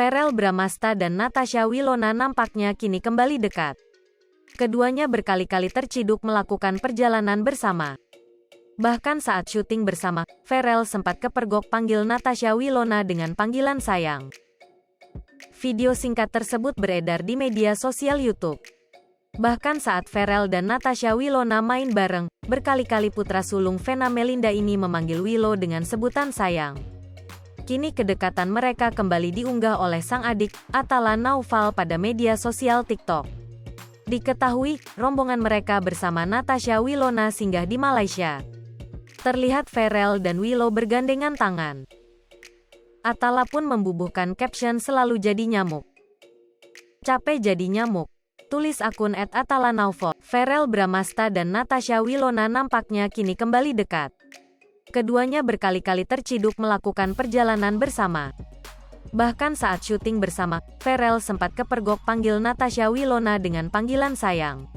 Verrell Bramasta dan Natasha Wilona nampaknya kini kembali dekat. Keduanya berkali-kali terciduk melakukan perjalanan bersama. Bahkan saat syuting bersama, Verrell sempat kepergok panggil Natasha Wilona dengan panggilan sayang. Video singkat tersebut beredar di media sosial YouTube. Bahkan saat Verrell dan Natasha Wilona main bareng, berkali-kali putra sulung Vena Melinda ini memanggil Willow dengan sebutan sayang. Kini kedekatan mereka kembali diunggah oleh sang adik, Atala Naufal pada media sosial TikTok. Diketahui, rombongan mereka bersama Natasha Wilona singgah di Malaysia. Terlihat Verrell dan Willow bergandengan tangan. Atala pun membubuhkan caption "selalu jadi nyamuk. Capek jadi nyamuk." Tulis akun @AtalaNaufal. Verrell Bramasta dan Natasha Wilona nampaknya kini kembali dekat. Keduanya berkali-kali terciduk melakukan perjalanan bersama. Bahkan saat syuting bersama, Verrell sempat kepergok panggil Natasha Wilona dengan panggilan sayang.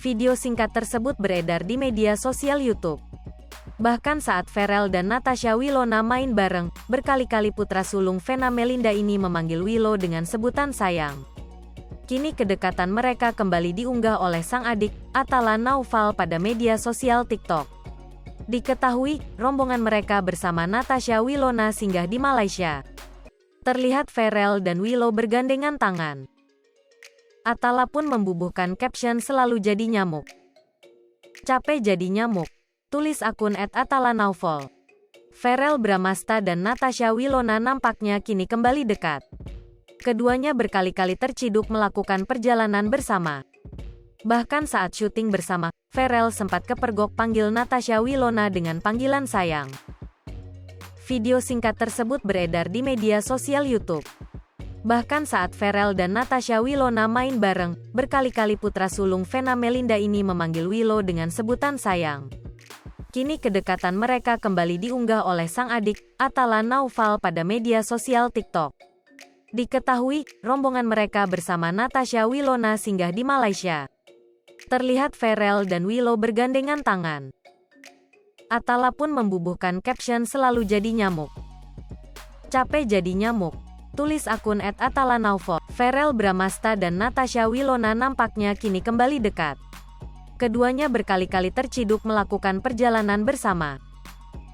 Video singkat tersebut beredar di media sosial YouTube. Bahkan saat Verrell dan Natasha Wilona main bareng, berkali-kali putra sulung Vena Melinda ini memanggil Willow dengan sebutan sayang. Kini kedekatan mereka kembali diunggah oleh sang adik, Atala Naufal pada media sosial TikTok. Diketahui, rombongan mereka bersama Natasha Wilona singgah di Malaysia. Terlihat Verrell dan Willow bergandengan tangan. Atala pun membubuhkan caption "selalu jadi nyamuk. Capek jadi nyamuk." Tulis akun @AtalaNaufal. Verrell Bramasta dan Natasha Wilona nampaknya kini kembali dekat. Keduanya berkali-kali terciduk melakukan perjalanan bersama. Bahkan saat syuting bersama, Verrell sempat kepergok panggil Natasha Wilona dengan panggilan sayang. Video singkat tersebut beredar di media sosial YouTube. Bahkan saat Verrell dan Natasha Wilona main bareng, berkali-kali putra sulung Vena Melinda ini memanggil Willow dengan sebutan sayang. Kini kedekatan mereka kembali diunggah oleh sang adik, Atala Naufal pada media sosial TikTok. Diketahui, rombongan mereka bersama Natasha Wilona singgah di Malaysia. Terlihat Verrell dan Willow bergandengan tangan. Atala pun membubuhkan caption "selalu jadi nyamuk. Capek jadi nyamuk." Tulis akun @AtalaNaufal. Verrell Bramasta dan Natasha Wilona nampaknya kini kembali dekat. Keduanya berkali-kali terciduk melakukan perjalanan bersama.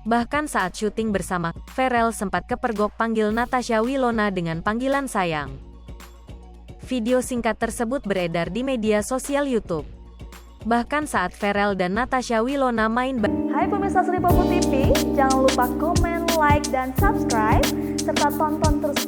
Bahkan saat syuting bersama, Verrell sempat kepergok panggil Natasha Wilona dengan panggilan sayang. Video singkat tersebut beredar di media sosial YouTube. Bahkan saat Verrell dan Natasha Wilona main bareng. Hai pemirsa Sri Popo TV, jangan lupa komen, like, dan subscribe, serta tonton terus